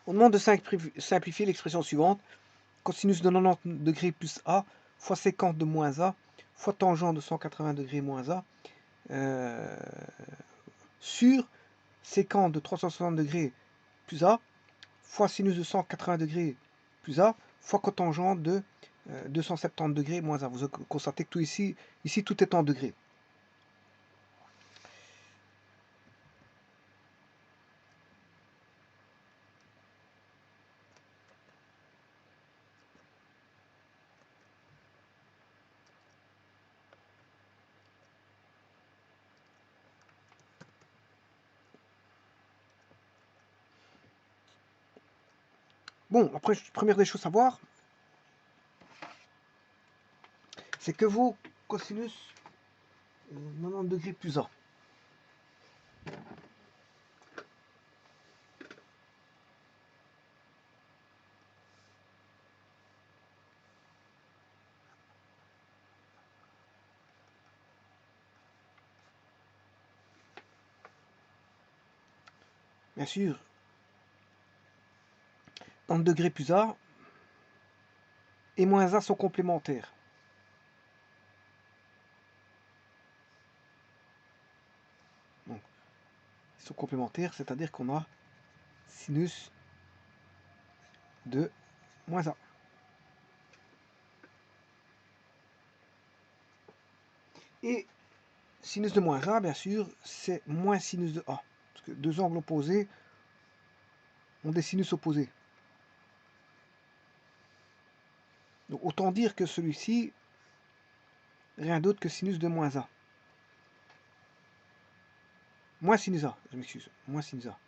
On demande de simplifier l'expression suivante. Cosinus de 90 degrés plus A fois sécante de moins A fois tangente de 180 degrés moins A sur sécante de 360 degrés plus A fois sinus de 180 degrés plus A fois cotangente de 270 degrés moins A. Vous constatez que tout ici tout est en degrés. Bon, après, première des choses à voir, c'est que vos cosinus 90 degrés plus A. Bien sûr, 90 degrés plus A et moins A sont complémentaires. Donc, ils sont complémentaires, c'est-à-dire qu'on a sinus de moins A. Et sinus de moins A, bien sûr, c'est moins sinus de A. Parce que deux angles opposés ont des sinus opposés. Donc autant dire que celui-ci, rien d'autre que sinus de moins A. Moins sinus A, je m'excuse. Moins sinus A.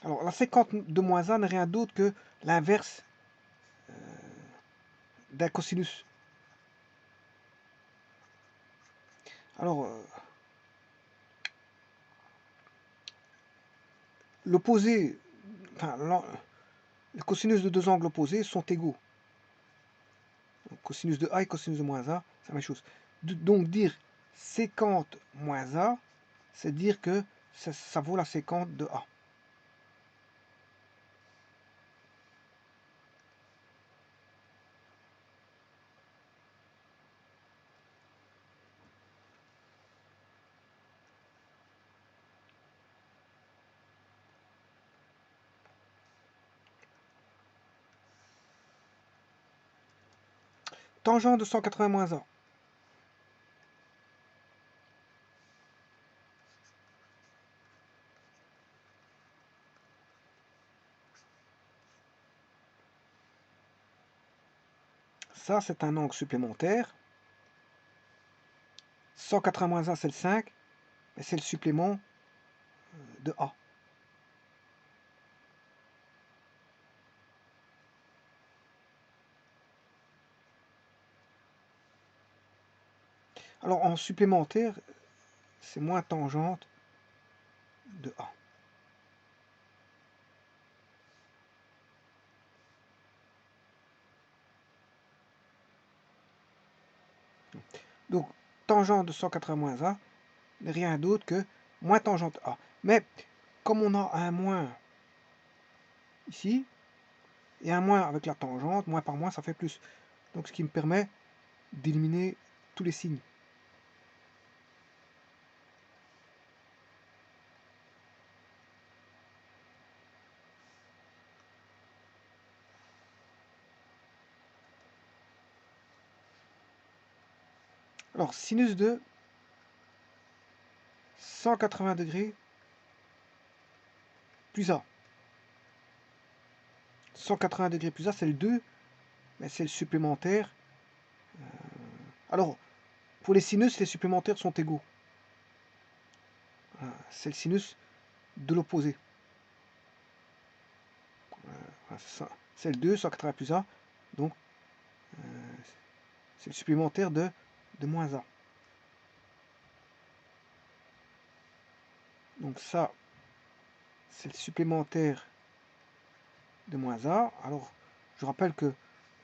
Alors la séquente de moins A n'est rien d'autre que l'inverse d'un cosinus. Alors, l'opposé, enfin, les cosinus de deux angles opposés sont égaux. Donc, cosinus de A et cosinus de moins A, c'est la même chose. Donc dire séquente moins A, c'est dire que ça vaut la séquente de A. Tangente de 180 moins A. Ça, c'est un angle supplémentaire. 180 moins A, c'est le 5, et c'est le supplément de A. Alors, en supplémentaire, c'est moins tangente de A. Donc, tangente de 180 moins A n'est rien d'autre que moins tangente A. Mais, comme on a un moins ici, et un moins avec la tangente, moins par moins, ça fait plus. Donc, ce qui me permet d'éliminer tous les signes. Alors, sinus de 180 degrés plus A. 180 degrés plus A, c'est le 2, mais c'est le supplémentaire. Alors, pour les sinus, les supplémentaires sont égaux. C'est le sinus de l'opposé. C'est le 2, 180 plus A. Donc, c'est le supplémentaire de moins A. Donc ça, c'est le supplémentaire de moins A. Alors, je rappelle que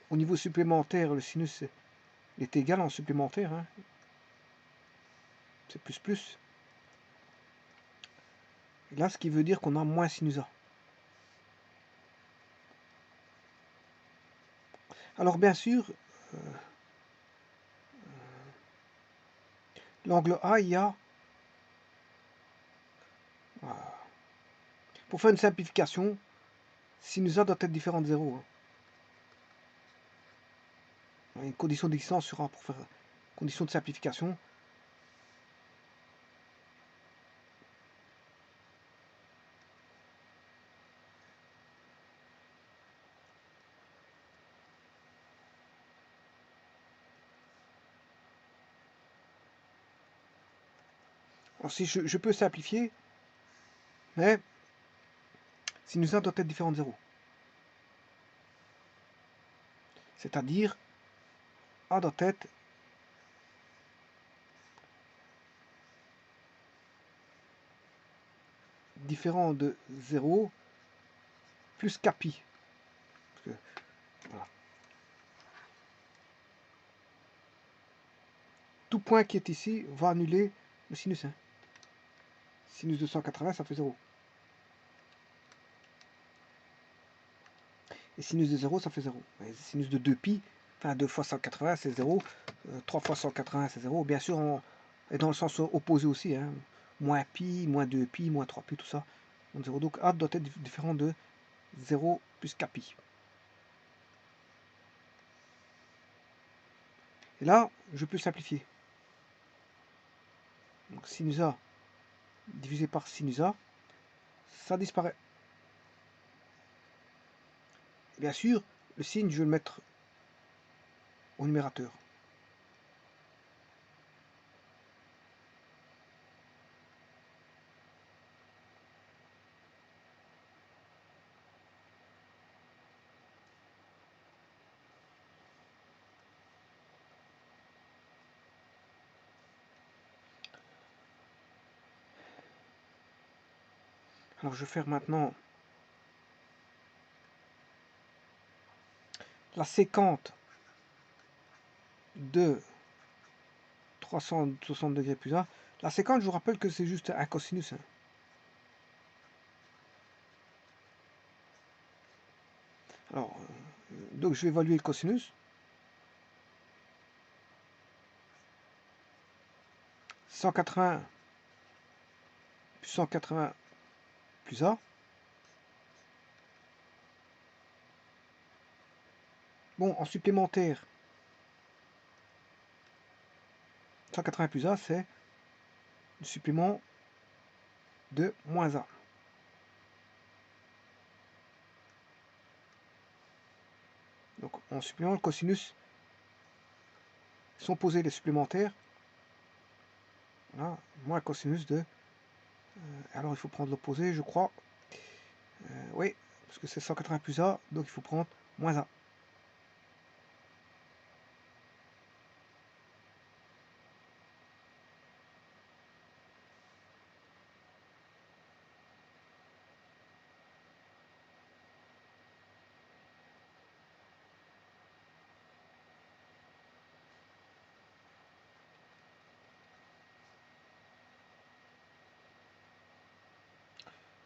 au niveau supplémentaire, le sinus est égal en supplémentaire. Hein. c'est plus plus. Et là, ce qui veut dire qu'on a moins sinus A. Alors bien sûr, l'angle A, il y a... Pour faire une simplification, sinus A doit être différent de 0. Une condition d'existence sera pour faire condition de simplification. Alors si je peux simplifier, mais sinus A doit être différent de 0. C'est-à-dire, A doit être différent de 0 plus capi. Voilà. Tout point qui est ici va annuler le sinus 1. Sinus de 180, ça fait 0. Et sinus de 0, ça fait 0. Et sinus de 2pi, enfin 2 fois 180, c'est 0. 3 fois 180, c'est 0. Bien sûr, on est dans le sens opposé aussi. Hein. Moins pi, moins 2pi, moins 3pi, tout ça. Donc, 0. Donc A doit être différent de 0 plus kpi. Et là, je peux simplifier. Donc sinus A divisé par sinus A, ça disparaît. Et bien sûr, le signe, je vais le mettre au numérateur. Alors je vais faire maintenant la séquente de 360 degrés plus 1. La séquente, je vous rappelle que c'est juste un cosinus. Hein. Alors, donc je vais évaluer le cosinus. 180 plus 180 plus A. Bon, en supplémentaire, 180 plus A, c'est le supplément de moins A. Donc, en supplément, le cosinus sont posés les supplémentaires. Voilà, moins cosinus de... alors, il faut prendre l'opposé, je crois. Oui, parce que c'est 180 plus A, donc il faut prendre moins A.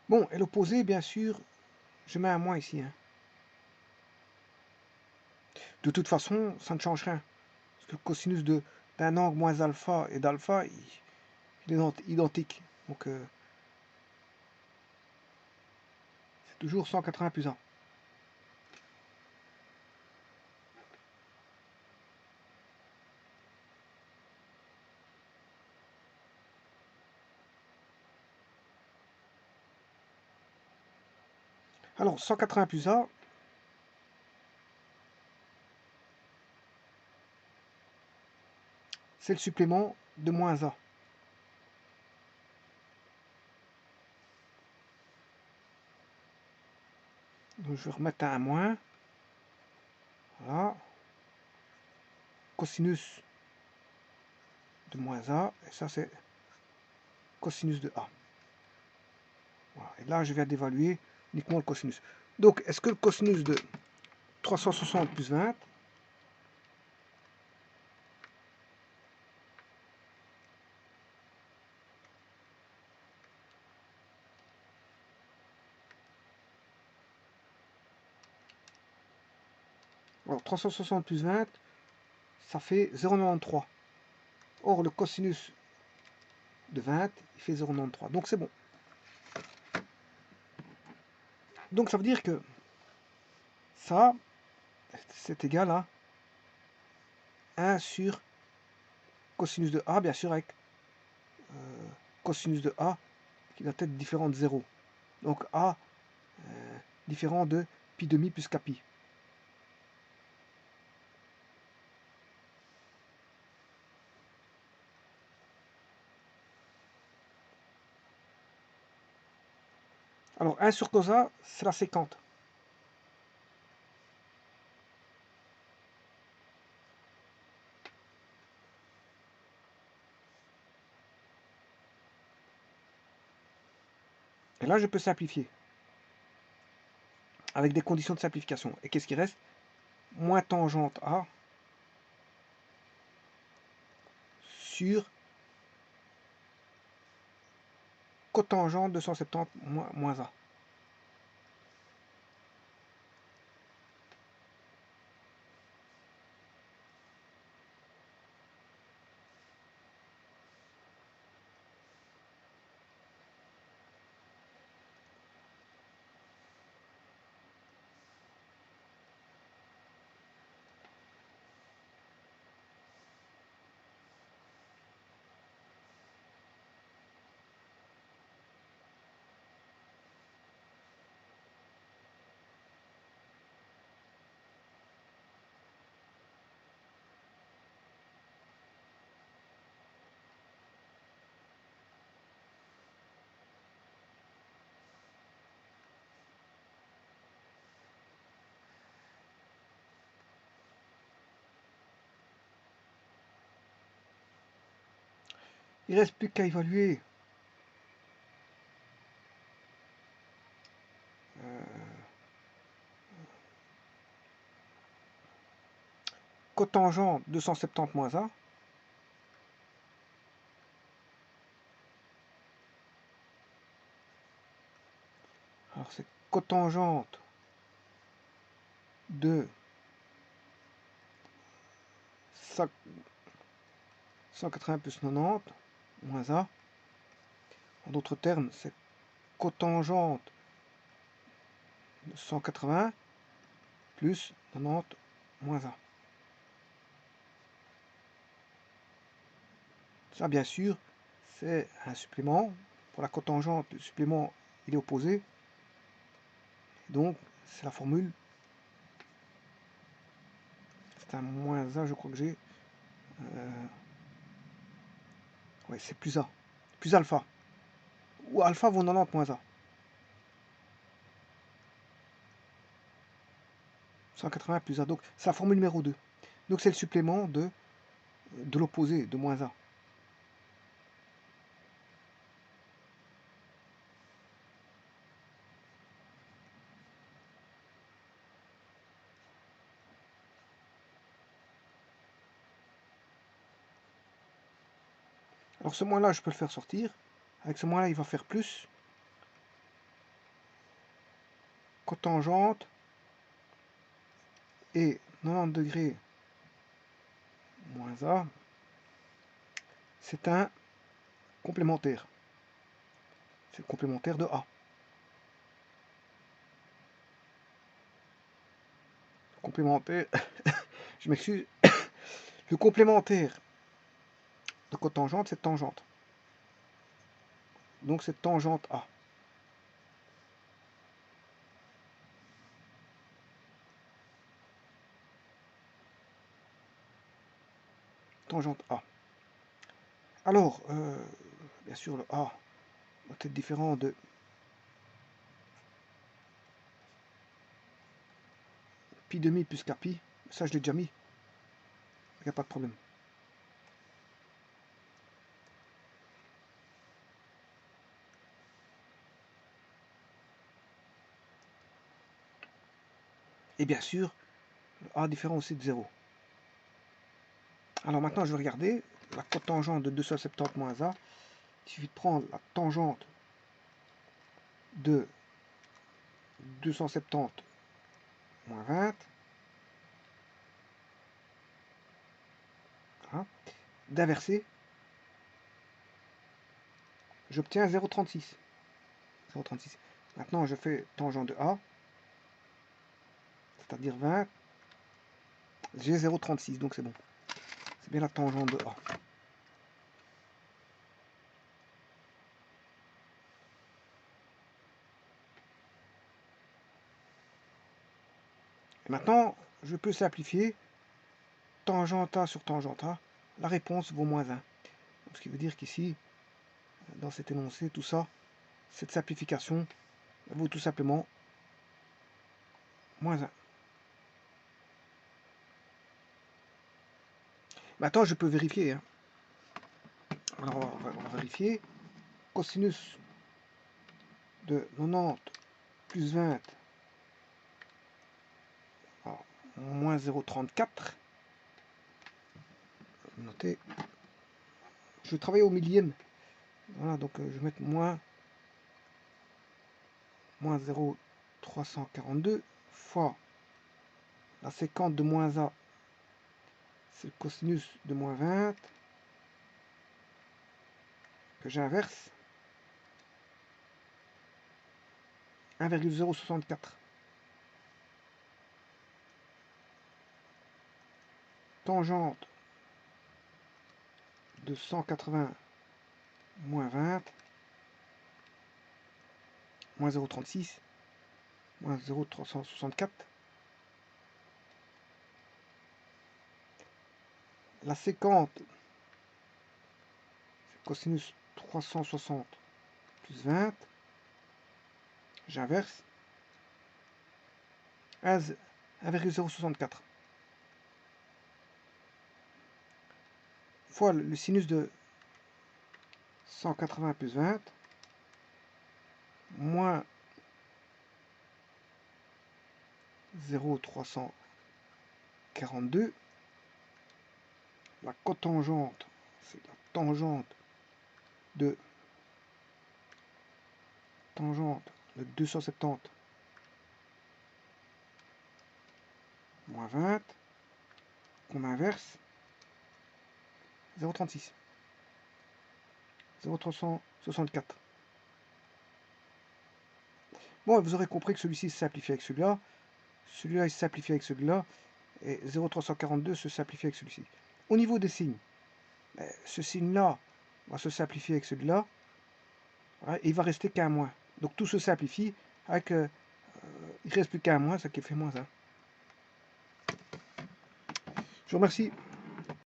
Bon, et l'opposé, bien sûr, je mets un moins ici. Hein. De toute façon, ça ne change rien. Parce que le cosinus d'un angle moins alpha et d'alpha, il est identique. Donc, c'est toujours 180 plus 1. Alors, 180 plus A, c'est le supplément de moins A. Donc, je vais remettre un moins. Voilà. Cosinus de moins A. Et ça, c'est cosinus de A. Voilà. Et là, je viens d'évaluer uniquement le cosinus. Donc, est-ce que le cosinus de 360 plus 20, Alors 360 plus 20, ça fait 0,93. Or le cosinus de 20, il fait 0,93. Donc c'est bon. Donc ça veut dire que ça, c'est égal à 1 sur cosinus de A, bien sûr, avec cosinus de A qui doit être différent de 0. Donc A différent de pi demi plus kpi. Alors 1 sur cos A, c'est la séquente. Et là, je peux simplifier avec des conditions de simplification. Et qu'est-ce qui reste? Moins tangente A sur cotangente 270 moins A. Il ne reste plus qu'à évaluer cotangente 270 moins A. Alors c'est cotangente de 180 plus 90 moins A. En d'autres termes, c'est cotangente de 180 plus 90 moins A. Ça, bien sûr, c'est un supplément. Pour la cotangente, le supplément, il est opposé. Donc, c'est la formule. C'est un moins A, je crois que j'ai. Ouais, c'est plus A. Plus alpha. Ou alpha vaut 90 moins A. 180 plus A. Donc, c'est la formule numéro 2. Donc, c'est le supplément de l'opposé, de moins A. Alors, ce moins-là, je peux le faire sortir. Avec ce moins-là, il va faire plus. Cotangente et 90 degrés moins A, c'est un complémentaire. C'est le complémentaire de A. Complémentaire, je m'excuse, le complémentaire de cotangente, c'est tangente. Donc c'est tangente A. Tangente A. Alors, bien sûr, le A doit être différent de pi demi plus kpi. Ça, je l'ai déjà mis. Il n'y a pas de problème. Et bien sûr, le A différent aussi de 0. Alors maintenant, je vais regarder la cotangente de 270 moins A. Il suffit de prendre la tangente de 270 moins 20. hein, d'inverser, j'obtiens 0,36. 0,36. Maintenant, je fais tangent de A, c'est-à-dire 20. J'ai 0,36, donc c'est bon. C'est bien la tangente de A. Et maintenant, je peux simplifier tangente A sur tangente A. La réponse vaut moins 1. Ce qui veut dire qu'ici, dans cet énoncé, tout ça, cette simplification vaut tout simplement moins 1. Maintenant, je peux vérifier. Hein. Alors, on va vérifier. Cosinus de 90 plus 20, alors, moins 0,34. Notez. Je vais travailler au millième. Voilà, donc je vais mettre moins 0,342 fois la séquente de moins A, c'est le cosinus de moins 20 que j'inverse. 1,064. Tangente de 180 moins 20, moins 0,36, moins 0,364. La séquente, c'est cosinus 360 plus 20. J'inverse. 1,064 fois le sinus de 180 plus 20 moins 0,342. La cotangente, c'est la tangente de 270 moins 20 qu'on inverse 0,36. 0,364. Bon, vous aurez compris que celui-ci se simplifie avec celui-là. Celui-là, il se simplifie avec celui-là. Et 0,342 se simplifie avec celui-ci. Au niveau des signes, ce signe-là va se simplifier avec celui-là. Et il va rester qu'un moins. Donc tout se simplifie avec... il ne reste plus qu'un moins, ça qui fait moins 1. Je vous remercie.